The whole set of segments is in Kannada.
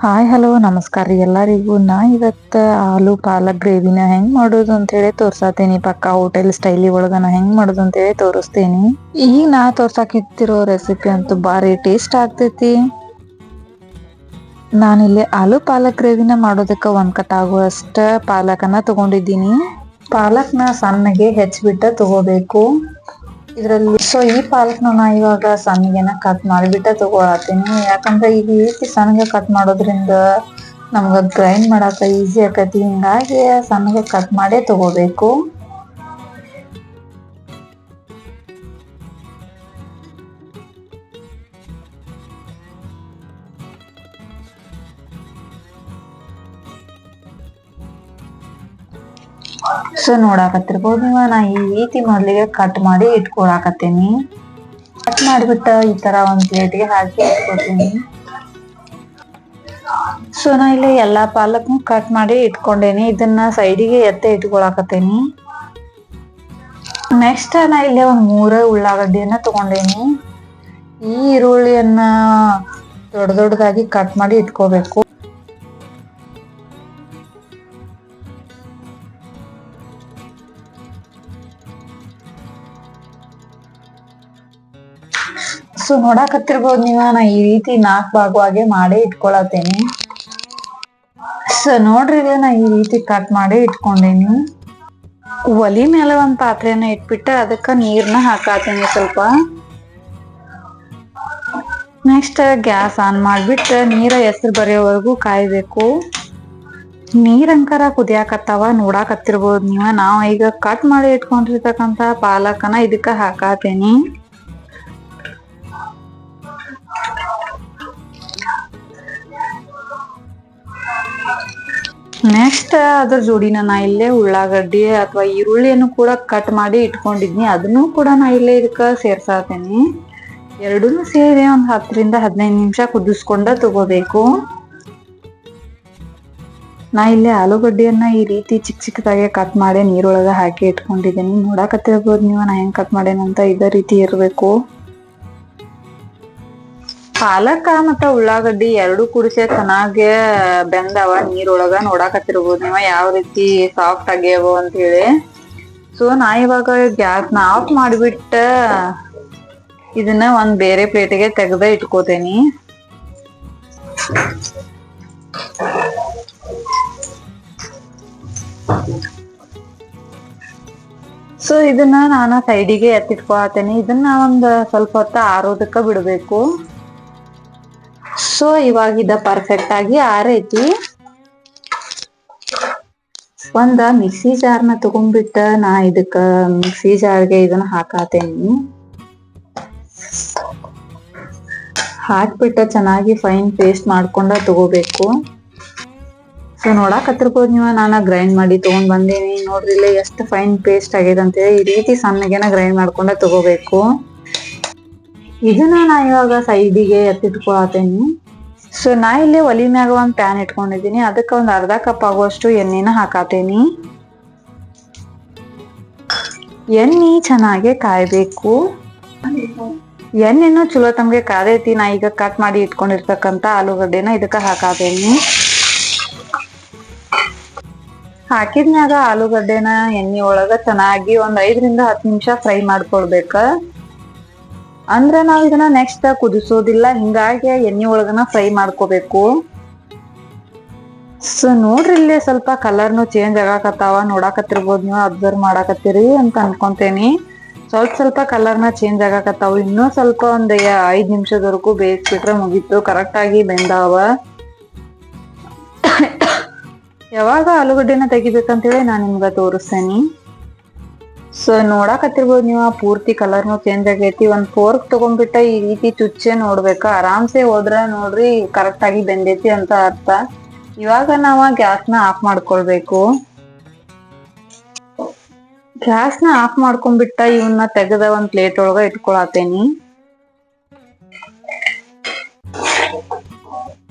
ಹಾಯ್ ಹಲೋ ನಮಸ್ಕಾರ ರೀ ಎಲ್ಲರಿಗೂ. ನಾ ಇವತ್ತು ಆಲೂ ಪಾಲಕ್ ಗ್ರೇವಿನ ಹೆಂಗ್ ಮಾಡೋದು ಅಂತ ಹೇಳಿ ತೋರ್ಸಾತೀನಿ. ಪಕ್ಕಾ ಹೋಟೆಲ್ ಸ್ಟೈಲಿ ಒಳಗ ನಾ ಹೆಂಗ್ ಮಾಡೋದು ಅಂತ ಹೇಳಿ ತೋರಿಸ್ತೀನಿ. ಈಗ ನಾ ತೋರ್ಸಾಕಿತ್ತಿರೋ ರೆಸಿಪಿ ಅಂತೂ ಭಾರಿ ಟೇಸ್ಟ್ ಆಗ್ತೈತಿ. ನಾನಿಲ್ಲಿ ಆಲೂ ಪಾಲಕ್ ಗ್ರೇವಿನ ಮಾಡೋದಕ್ಕೆ 1 ಕಟ್ ಆಗುವಷ್ಟ ಪಾಲಕನ್ನ ತಗೊಂಡಿದ್ದೀನಿ. ಪಾಲಕ್ನ ಸಣ್ಣಗೆ ಹೆಚ್ಚಿಬಿಟ್ಟ ತಗೋಬೇಕು. ಇದರಲ್ಲಿ ಈ ಪಾಲಕ್ನ ನಾ ಇವಾಗ ಸಣ್ಣಗೆನ ಕಟ್ ಮಾಡಿಬಿಟ್ಟ ತಗೊಳತೀನಿ. ಯಾಕಂದ್ರೆ ಈಗ ಈ ರೀತಿ ಸಣ್ಣಗೆ ಕಟ್ ಮಾಡೋದ್ರಿಂದ ನಮ್ಗ ಗ್ರೈಂಡ್ ಮಾಡಾಕ ಈಸಿ ಆಕತಿ. ಹಿಂಗಾಗಿ ಸಣ್ಣಗೆ ಕಟ್ ಮಾಡೇ ತಗೋಬೇಕು. ನೋಡಾಕತ್ತಿರ್ಬೋದು ನೀವು, ನಾ ಈ ರೀತಿ ಮೊದಲಿಗೆ ಕಟ್ ಮಾಡಿ ಇಟ್ಕೊಳಕತ್ತೀನಿ. ಕಟ್ ಮಾಡಿಬಿಟ್ಟ ಈ ತರ ಒಂದ್ ಪ್ಲೇಟ್ಗೆ ಹಾಕಿ ಇಟ್ಕೊತೀನಿ. ನಾ ಇಲ್ಲಿ ಎಲ್ಲಾ ಪಾಲಕ್ನು ಕಟ್ ಮಾಡಿ ಇಟ್ಕೊಂಡೇನಿ. ಇದನ್ನ ಸೈಡಿಗೆ ಎತ್ತೆ ಇಟ್ಕೊಳಕತ್ತೇನಿ. ನೆಕ್ಸ್ಟ್ ನಾ ಇಲ್ಲಿ ಒಂದ್ 3 ಉಳ್ಳಾಗಡ್ಡಿಯನ್ನ ತಗೊಂಡೇನಿ. ಈ ಈರುಳ್ಳಿಯನ್ನ ದೊಡ್ಡದಾಗಿ ಕಟ್ ಮಾಡಿ ಇಟ್ಕೋಬೇಕು. ನೋಡಾಕತ್ತಿರ್ಬೋದು ನೀವ, ನಾ ಈ ರೀತಿ 4 ಭಾಗವಾಗಿ ಮಾಡಿ ಇಟ್ಕೊಳತೇನಿ. ನೋಡ್ರಿ, ನಾ ಈ ರೀತಿ ಕಟ್ ಮಾಡಿ ಇಟ್ಕೊಂಡೇನಿ. ಒಲಿ ಮೇಲೆ ಒಂದ್ ಪಾತ್ರೆನ ಇಟ್ಬಿಟ್ಟ ಅದಕ್ಕ ನೀರ್ನ ಹಾಕಾತೇನಿ ಸ್ವಲ್ಪ. ನೆಕ್ಸ್ಟ್ ಗ್ಯಾಸ್ ಆನ್ ಮಾಡ್ಬಿಟ್ಟ ನೀರ ಹೆಸರು ಬರೆಯೋವರೆಗೂ ಕಾಯ್ಬೇಕು. ನೀರಂಕರ ಕುದಿಯಾಕತ್ತಾವ ನೋಡಾಕತ್ತಿರ್ಬೋದು ನೀವ. ನಾವ್ ಈಗ ಕಟ್ ಮಾಡಿ ಇಟ್ಕೊಂಡಿರ್ತಕ್ಕಂತ ಪಾಲಕನ ಇದಕ್ಕ ಹಾಕಾತೇನಿ. ನೆಕ್ಸ್ಟ್ ಅದ್ರ ಜೋಡಿನ ನಾ ಇಲ್ಲೇ ಉಳ್ಳಾಗಡ್ಡಿ ಅಥವಾ ಈರುಳ್ಳಿಯನ್ನು ಕೂಡ ಕಟ್ ಮಾಡಿ ಇಟ್ಕೊಂಡಿದ್ನಿ. ಅದನ್ನು ಕೂಡ ನಾ ಇಲ್ಲೇ ಇದಕ್ಕ ಸೇರ್ಸಾತೇನಿ. ಎರಡನ್ನೂ ಸೇರಿ ಒಂದ್ 10 ರಿಂದ 15 ನಿಮಿಷ ಕುದಿಸ್ಕೊಂಡ ತಗೋಬೇಕು. ನಾ ಇಲ್ಲಿ ಆಲೂಗಡ್ಡೆಯನ್ನ ಈ ರೀತಿ ಚಿಕ್ಕದಾಗೆ ಕಟ್ ಮಾಡಿ ನೀರೊಳಗ ಹಾಕಿ ಇಟ್ಕೊಂಡಿದ್ದೀನಿ. ನೋಡಾಕತ್ತಿರ್ಬೋದು ನೀವು ನಾ ಹೆಂಗ್ ಕಟ್ ಮಾಡೇನಂತ. ಇದೇ ರೀತಿ ಇರ್ಬೇಕು. ಪಾಲಕ ಮತ್ತ ಉಳ್ಳಾಗಡ್ಡಿ 2 ಕೂಡಿಸಿ ಚೆನ್ನಾಗಿ ಬೆಂದವ ನೀರೊಳಗ. ನೋಡಾಕತ್ತಿರ್ಬೋದು ನೀವ ಯಾವ ರೀತಿ ಸಾಫ್ಟ್ ಆಗ್ಯಾವ ಅಂತ ಹೇಳಿ. ನಾ ಇವಾಗ ಗ್ಯಾಸ್ನ ಆಫ್ ಮಾಡಿಬಿಟ್ಟ ಇದನ್ನ ಒಂದ್ ಬೇರೆ ಪ್ಲೇಟಿಗೆ ತೆಗೆದ ಇಟ್ಕೋತೇನಿ. ಇದನ್ನ ನಾನು ಸೈಡಿಗೆ ಎತ್ತಿಟ್ಕೊಳತೇನಿ. ಇದನ್ನ ಒಂದ್ ಸ್ವಲ್ಪ ಹೊತ್ತ ಆರೋದಕ್ಕ ಬಿಡ್ಬೇಕು. ಇವಾಗ ಇದ ಪರ್ಫೆಕ್ಟ್ ಆಗಿ ಆರೈತಿ. ಒಂದ ಮಿಕ್ಸಿ ಜಾರ್ನ ತಗೊಂಡ್ಬಿಟ್ಟ ನಾ ಇದಕ್ಕ ಮಿಕ್ಸಿ ಜಾರ್ಗೆ ಇದನ್ನ ಹಾಕಾತೇನಿ. ಹಾಕ್ಬಿಟ್ಟ ಚೆನ್ನಾಗಿ ಫೈನ್ ಪೇಸ್ಟ್ ಮಾಡ್ಕೊಂಡ ತಗೋಬೇಕು. ನೋಡಾಕತ್ತಿರ್ಬೋದು ನೀವ, ನಾನು ಗ್ರೈಂಡ್ ಮಾಡಿ ತಗೊಂಡ್ ಬಂದೇನಿ. ನೋಡ್ರಿ ಇಲ್ಲ ಎಷ್ಟು ಫೈನ್ ಪೇಸ್ಟ್ ಆಗಿದೆ ಅಂತೇಳಿ. ಈ ರೀತಿ ಸಣ್ಣಗೆನ ಗ್ರೈಂಡ್ ಮಾಡ್ಕೊಂಡ ತಗೋಬೇಕು. ಇದನ್ನ ನಾ ಇವಾಗ ಸೈಡಿಗೆ ಎತ್ತಿಟ್ಕೊಳತೇನಿ. ನಾ ಇಲ್ಲಿ ಒಲಿ ಮ್ಯಾಗ ಒಂದ್ ಪ್ಯಾನ್ ಇಟ್ಕೊಂಡಿದೀನಿ. ಅದಕ್ಕ ಒಂದ್ ಅರ್ಧ ಕಪ್ ಆಗುವಷ್ಟು ಎಣ್ಣೆನ ಹಾಕಾತೇನಿ. ಎಣ್ಣೆ ಚೆನ್ನಾಗಿ ಕಾಯ್ಬೇಕು. ಎಣ್ಣೆನು ಚಲೋ ತಮ್ಗೆ ಕಾದೈತಿ. ನಾ ಈಗ ಕಟ್ ಮಾಡಿ ಇಟ್ಕೊಂಡಿರ್ತಕ್ಕಂತ ಆಲೂಗಡ್ಡೆನ ಇದಕ್ಕ ಹಾಕಾತೇನಿ. ಹಾಕಿದ್ಮ್ಯಾಗ ಆಲೂಗಡ್ಡೆನ ಎಣ್ಣೆ ಒಳಗ ಚೆನ್ನಾಗಿ ಒಂದ್ 5 ರಿಂದ 10 ನಿಮಿಷ ಫ್ರೈ ಮಾಡ್ಕೊಳ್ಬೇಕ. ಅಂದ್ರೆ ನಾವ್ ಇದನ್ನ ನೆಕ್ಸ್ಟ್ ಕುದಿಸೋದಿಲ್ಲ. ಹಿಂಗಾಗಿ ಎಣ್ಣೆ ಒಳಗನ ಫ್ರೈ ಮಾಡ್ಕೋಬೇಕು. ನೋಡ್ರಿ ಇಲ್ಲಿ ಸ್ವಲ್ಪ ಕಲರ್ನು ಚೇಂಜ್ ಆಗಾಕತ್ತಾವ. ನೋಡಾಕತ್ತಿರ್ಬೋದು ನೀವು, ಅಬ್ಸರ್ವ್ ಮಾಡಾಕತ್ತೀರಿ ಅಂತ ಅನ್ಕೊಂತೇನಿ. ಸ್ವಲ್ಪ ಕಲರ್ನ ಚೇಂಜ್ ಆಗಾಕತ್ತಾವ. ಇನ್ನೂ ಸ್ವಲ್ಪ ಒಂದ್ 5 ನಿಮಿಷದವರೆಗೂ ಬೇಯಿಸ್ಬಿಟ್ರೆ ಮುಗೀತು. ಕರೆಕ್ಟ್ ಆಗಿ ಬೆಂದಾವ. ಯಾವಾಗ ಆಲೂಗಡ್ಡೆನ ತೆಗಿಬೇಕಂತೇಳಿ ನಾನ್ ನಿಮ್ಗ ತೋರಿಸ್ತೇನಿ. ನೋಡಾಕತ್ತಿರ್ಬೋದು ನೀವು, ಪೂರ್ತಿ ಕಲರ್ನು ಚೇಂಜ್ ಆಗೈತಿ. ಒಂದ್ ಫೋರ್ಕ್ ತಗೊಂಡ್ಬಿಟ್ಟ ಈ ರೀತಿ ಚುಚ್ಚೆ ನೋಡ್ಬೇಕ. ಆರಾಮ್ಸೆ ಹೋದ್ರ ನೋಡ್ರಿ ಕರೆಕ್ಟ್ ಆಗಿ ಬೆಂದೈತಿ ಅಂತ ಅರ್ಥ. ಇವಾಗ ನಾವ ಗ್ಯಾಸ್ನ ಆಫ್ ಮಾಡ್ಕೊಳ್ಬೇಕು. ಗ್ಯಾಸ್ನ ಆಫ್ ಮಾಡ್ಕೊಂಡ್ಬಿಟ್ಟ ಇವನ್ನ ತೆಗೆದ ಒಂದ್ ಪ್ಲೇಟ್ ಒಳಗ ಇಟ್ಕೊಳತೇನಿ.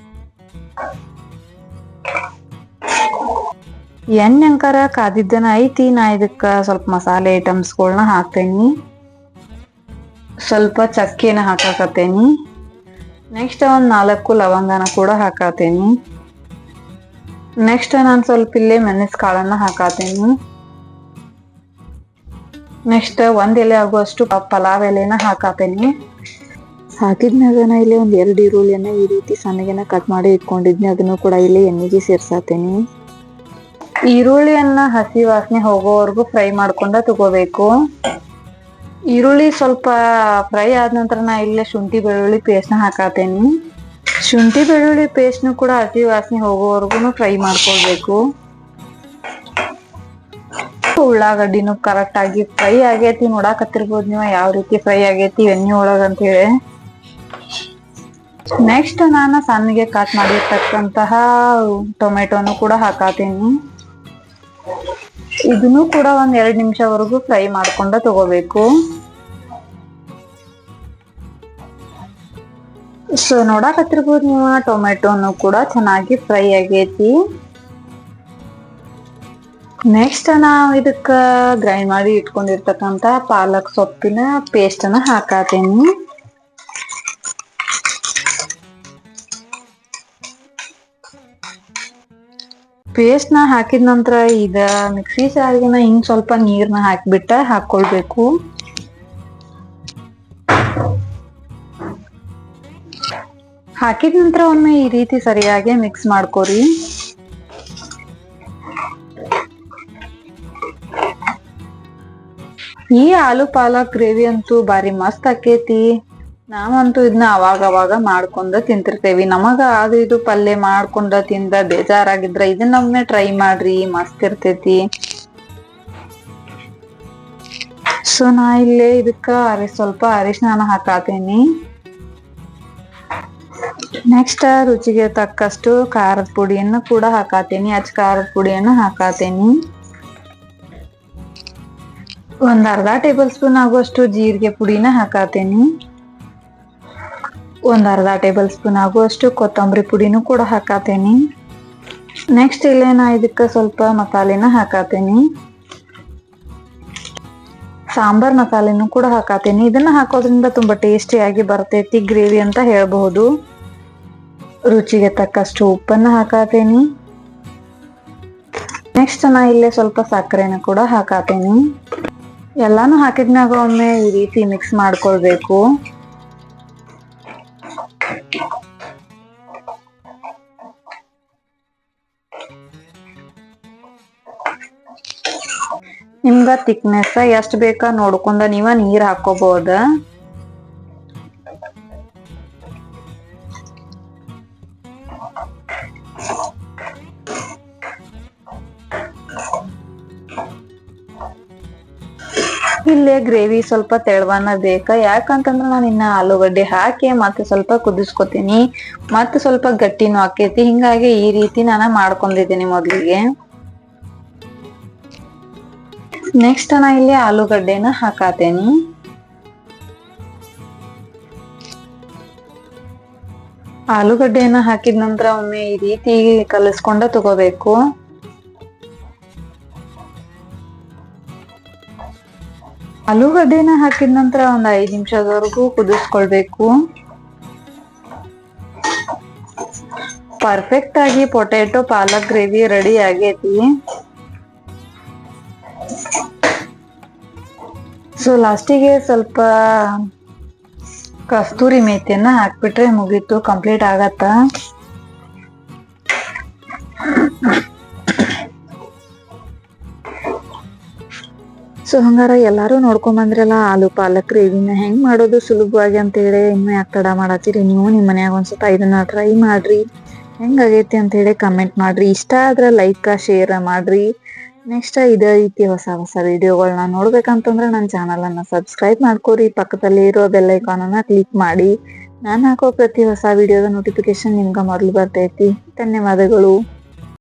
ಎಣ್ಣೆಂಕರ ಕಾದಿದ್ದನ ಐತಿ. ನಾ ಇದಕ್ಕ ಸ್ವಲ್ಪ ಮಸಾಲೆ ಐಟಮ್ಸ್ಗಳನ್ನ ಹಾಕ್ತೇನಿ. ಸ್ವಲ್ಪ ಚಕ್ಕೆನ ಹಾಕಾಕತ್ತೇನಿ. ನೆಕ್ಸ್ಟ್ ಒಂದ್ 4 ಲವಂಗನ ಕೂಡ ಹಾಕತೇನಿ. ನೆಕ್ಸ್ಟ್ ನಾನು ಸ್ವಲ್ಪ ಇಲ್ಲೇ ಮೆಣಸ್ ಕಾಳನ್ನ ಹಾಕತೇನಿ. ನೆಕ್ಸ್ಟ್ 1 ಎಲೆ ಆಗುವಷ್ಟು ಪಲಾವ್ ಎಲೆನ ಹಾಕತೇನಿ. ಹಾಕಿದ್ಮ್ಯಾಗ ನಾ ಇಲ್ಲಿ ಒಂದ್ 2 ಈರುಳ್ಳಿಯನ್ನ ಈ ರೀತಿ ಸಣ್ಣಗೆನ ಕಟ್ ಮಾಡಿ ಇಟ್ಕೊಂಡಿದ್ನಿ. ಅದನ್ನು ಕೂಡ ಇಲ್ಲಿ ಎಣ್ಣೆಗೆ ಸೇರ್ಸಾತೇನಿ. ಈರುಳ್ಳಿಯನ್ನ ಹಸಿ ವಾಸನೆ ಹೋಗೋವರೆಗೂ ಫ್ರೈ ಮಾಡ್ಕೊಂಡ ತಗೋಬೇಕು. ಈರುಳ್ಳಿ ಸ್ವಲ್ಪ ಫ್ರೈ ಆದ ನಂತರ ನಾ ಇಲ್ಲೇ ಶುಂಠಿ ಬೆಳ್ಳುಳ್ಳಿ ಪೇಸ್ಟ್ನ ಹಾಕತೇನಿ. ಶುಂಠಿ ಬೆಳ್ಳುಳ್ಳಿ ಪೇಸ್ಟ್ನು ಕೂಡ ಹಸಿ ವಾಸನೆ ಹೋಗೋವರೆಗೂ ಫ್ರೈ ಮಾಡ್ಕೊಳ್ಬೇಕು. ಉಳ್ಳಾಗಡ್ಡಿನೂ ಕರೆಕ್ಟ್ ಆಗಿ ಫ್ರೈ ಆಗೇತಿ. ನೋಡಾಕತ್ತಿರ್ಬೋದು ನೀವು ಯಾವ ರೀತಿ ಫ್ರೈ ಆಗೇತಿ ಎಣ್ಣೆ ಒಳಗ ಅಂತ ಹೇಳಿ. ನೆಕ್ಸ್ಟ್ ನಾನು ಸಣ್ಣಗೆ ಕಟ್ ಮಾಡಿರ್ತಕ್ಕಂತಹ ಟೊಮೆಟೊನು ಕೂಡ ಹಾಕತೀನಿ. ಇದನ್ನು ಕೂಡ ಒಂದ್ 2 ನಿಮಿಷವರೆಗೂ ಫ್ರೈ ಮಾಡ್ಕೊಂಡ ತಗೋಬೇಕು. ಸೊ ನೋಡಾಕತ್ತಿರ್ಬೋದು ನೀವು ಟೊಮೆಟೊನು ಕೂಡ ಚೆನ್ನಾಗಿ ಫ್ರೈ ಆಗೇತಿ. ನೆಕ್ಸ್ಟ್ ನಾವ್ ಇದಕ್ಕ ಗ್ರೈಂಡ್ ಮಾಡಿ ಇಟ್ಕೊಂಡಿರ್ತಕ್ಕಂತ ಪಾಲಕ್ ಸೊಪ್ಪಿನ ಪೇಸ್ಟ್ ಅನ್ನ ಹಾಕತೀನಿ. ಪೇಸ್ಟ್ ನ ಹಾಕಿದ ನಂತರ ಈಗ ಮಿಕ್ಸಿ ಜಾರ್ಗಿನ ಹಿಂಗ್ ಸ್ವಲ್ಪ ನೀರ್ನ ಹಾಕಿಬಿಟ್ಟ ಹಾಕೊಳ್ಬೇಕು. ಹಾಕಿದ ನಂತರ ಒಮ್ಮೆ ಈ ರೀತಿ ಸರಿಯಾಗಿ ಮಿಕ್ಸ್ ಮಾಡ್ಕೊರಿ. ಈ ಆಲೂ ಪಾಲಕ್ ಗ್ರೇವಿ ಅಂತೂ ಬಾರಿ ಮಸ್ತ್ ಆಕೇತಿ. ನಾವಂತೂ ಇದನ್ನ ಅವಾಗ ಮಾಡ್ಕೊಂಡ ತಿಂತಿರ್ತೇವಿ. ನಮಗ ಅದು ಇದು ಪಲ್ಯ ಮಾಡ್ಕೊಂಡ ತಿಂದ ಬೇಜಾರಾಗಿದ್ರ ಇದನ್ನೊಮ್ಮೆ ಟ್ರೈ ಮಾಡ್ರಿ, ಮಸ್ತ್ ಇರ್ತೈತಿ. ಸೊ ನಾ ಇಲ್ಲೇ ಇದಕ್ಕ ಸ್ವಲ್ಪ ಅರಿಶಿನ ಹಾಕತೇನಿ. ನೆಕ್ಸ್ಟ್ ರುಚಿಗೆ ತಕ್ಕಷ್ಟು ಖಾರದ ಪುಡಿಯನ್ನು ಕೂಡ ಹಾಕತೇನಿ. ಅಚ್ಚ ಖಾರದ ಪುಡಿಯನ್ನು ಹಾಕತೇನಿ. ಒಂದ್ ಅರ್ಧ ಟೇಬಲ್ ಸ್ಪೂನ್ ಆಗುವಷ್ಟು ಜೀರಿಗೆ ಪುಡಿನ ಹಾಕತೇನಿ. ಒಂದ್ ಅರ್ಧ ಟೇಬಲ್ ಸ್ಪೂನ್ ಆಗುವಷ್ಟು ಕೊತ್ತಂಬರಿ ಪುಡಿನೂ ಕೂಡ ಹಾಕತೇನಿ. ನೆಕ್ಸ್ಟ್ ಇಲ್ಲೇ ನಾ ಇದಕ್ಕ ಸ್ವಲ್ಪ ಮಸಾಲೆನ ಹಾಕತೇನಿ. ಸಾಂಬಾರ್ ಮಸಾಲೆನೂ ಕೂಡ ಹಾಕತೇನಿ. ಇದನ್ನ ಹಾಕೋದ್ರಿಂದ ತುಂಬಾ ಟೇಸ್ಟಿಯಾಗಿ ಬರ್ತೈತಿ ಗ್ರೇವಿ ಅಂತ ಹೇಳ್ಬಹುದು. ರುಚಿಗೆ ತಕ್ಕಷ್ಟು ಉಪ್ಪನ್ನ ಹಾಕತೇನಿ. ನೆಕ್ಸ್ಟ್ ನಾ ಇಲ್ಲೇ ಸ್ವಲ್ಪ ಸಕ್ಕರೆನ ಕೂಡ ಹಾಕತೇನಿ. ಎಲ್ಲಾನು ಹಾಕಿದ್ಮ್ಯಾಗ ಒಮ್ಮೆ ಈ ರೀತಿ ಮಿಕ್ಸ್ ಮಾಡ್ಕೊಳ್ಬೇಕು. ನಿಮ್ಗ ಥಿಕ್ನೆಸ್ ಎಷ್ಟ್ ಬೇಕಾ ನೋಡ್ಕೊಂಡ ನೀವ ನೀರ್ ಹಾಕೋಬಹುದ. ಇಲ್ಲೇ ಗ್ರೇವಿ ಸ್ವಲ್ಪ ತೆಳವನ್ನ ಬೇಕಾ, ಯಾಕಂತಂದ್ರ ನಾನು ಇನ್ನ ಆಲೂಗಡ್ಡೆ ಹಾಕಿ ಮತ್ತೆ ಸ್ವಲ್ಪ ಕುದಿಸ್ಕೊತೀನಿ. ಮತ್ತೆ ಸ್ವಲ್ಪ ಗಟ್ಟಿನೂ ಆಕೇತಿ. ಹಿಂಗಾಗಿ ಈ ರೀತಿ ನಾನು ಮಾಡ್ಕೊಂಡಿದ್ದೀನಿ ಮೊದ್ಲಿಗೆ. ನೆಕ್ಸ್ಟ್ ನಾ ಇಲ್ಲಿ ಆಲೂಗಡ್ಡೆನ ಹಾಕತೇನಿ. ಆಲೂಗಡ್ಡೆಯನ್ನ ಹಾಕಿದ ನಂತರ ಒಮ್ಮೆ ಈ ರೀತಿ ಕಲಿಸ್ಕೊಂಡ ತಗೋಬೇಕು. ಆಲೂಗಡ್ಡೆನ ಹಾಕಿದ ನಂತರ ಒಂದ್ 5 ನಿಮಿಷದವರೆಗೂ ಕುದಿಸ್ಕೊಳ್ಬೇಕು. ಪರ್ಫೆಕ್ಟ್ ಆಗಿ ಪೊಟ್ಯಾಟೊ ಪಾಲಕ್ ಗ್ರೇವಿ ರೆಡಿ ಆಗೇತಿ. ಸೊ ಲಾಸ್ಟಿಗೆ ಸ್ವಲ್ಪ ಕಸ್ತೂರಿ ಮೇಥಿಯನ್ನ ಹಾಕ್ಬಿಟ್ರೆ ಮುಗೀತು, ಕಂಪ್ಲೀಟ್ ಆಗತ್ತ. ಸೊ ಹಂಗಾರ ಎಲ್ಲಾರು ನೋಡ್ಕೊಂಡ್ ಬಂದ್ರಲ್ಲ ಆಲೂ ಪಾಲಕ್ ಗ್ರೇವಿನ ಹೆಂಗ್ ಮಾಡೋದು ಸುಲಭವಾಗಿ ಅಂತ ಹೇಳಿ. ಇನ್ನು ಯಾಕೆ ತಡ ಮಾಡತ್ತೀರಿ, ನೀವು ನಿಮ್ ಮನ್ಯಾಗ ಒಂದ್ಸತ ಇದನ್ನ ಟ್ರೈ ಮಾಡ್ರಿ. ಹೆಂಗ್ ಆಗೈತಿ ಅಂತ ಹೇಳಿ ಕಮೆಂಟ್ ಮಾಡ್ರಿ. ಇಷ್ಟ ಆದ್ರ ಲೈಕ್ ಶೇರ್ ಮಾಡ್ರಿ. ನೆಕ್ಸ್ಟ್ ಇದೇ ರೀತಿ ಹೊಸ ವಿಡಿಯೋಗಳನ್ನ ನೋಡ್ಬೇಕಂತಂದ್ರೆ ನನ್ನ ಚಾನಲ್ ಅನ್ನ ಸಬ್ಸ್ಕ್ರೈಬ್ ಮಾಡ್ಕೋರಿ. ಪಕ್ಕದಲ್ಲಿ ಇರೋ ಬೆಲ್ ಐಕಾನ್ ಅನ್ನ ಕ್ಲಿಕ್ ಮಾಡಿ. ನಾನು ಹಾಕೋ ಪ್ರತಿ ಹೊಸ ವಿಡಿಯೋದ ನೋಟಿಫಿಕೇಶನ್ ನಿಮ್ಗ ಮೊದಲು ಬರ್ತೈತಿ. ಧನ್ಯವಾದಗಳು.